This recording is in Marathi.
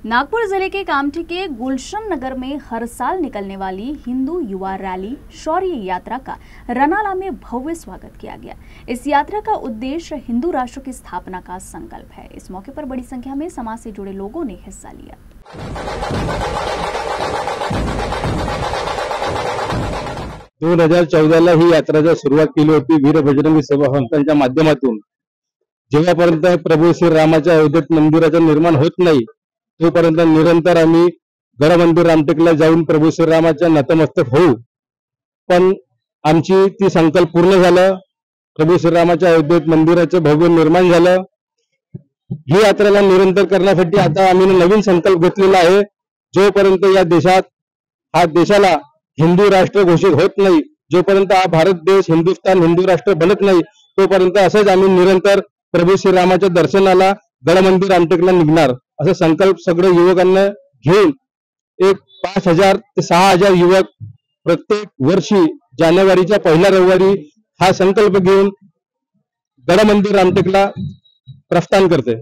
नागपुर जिले के कामठी के गुलशन नगर में हर साल निकलने वाली हिंदू युवा रैली शौर्य यात्रा का रनाला में भव्य स्वागत किया गया। इस यात्रा का उद्देश्य हिंदू राष्ट्र की स्थापना का संकल्प है। इस मौके पर बड़ी संख्या में समाज से जुड़े लोगों ने हिस्सा लिया। 2014ला ही यात्रेची सुरुवात केली होती वीर बजरंगी सेवा संस्थांच्या माध्यमातून। जेव्हापर्यंत प्रभू श्रीरामाच्या अयोध्येत मंदिराचं निर्माण होत नाही तोपर्यंत निरंतर आम्ही गड मंदिर रामटेकला जाऊन प्रभू श्रीरामाच्या नतमस्तक होऊ। पण आमची ती संकल्प पूर्ण झालं। प्रभू श्रीरामाच्या अयोध्येत मंदिराचं भव्य निर्माण झालं। ही यात्रेला निरंतर करण्यासाठी आता आम्ही नवीन संकल्प घेतलेला आहे। जोपर्यंत या देशात हा देशाला हिंदू राष्ट्र घोषित होत नाही, जोपर्यंत हा भारत देश हिंदुस्थान हिंदू राष्ट्र बनत नाही तोपर्यंत असंच आम्ही निरंतर प्रभू श्रीरामाच्या दर्शनाला गड मंदिर रामटेकला निघणार। असा संकल्प सगळे युवकांना घेऊन एक 5000 ते 6000 युवक प्रत्येक वर्षी जानेवारीच्या पहिल्या रविवारी हा संकल्प घेऊन गड मंदिर रामटेकला प्रस्थान करते।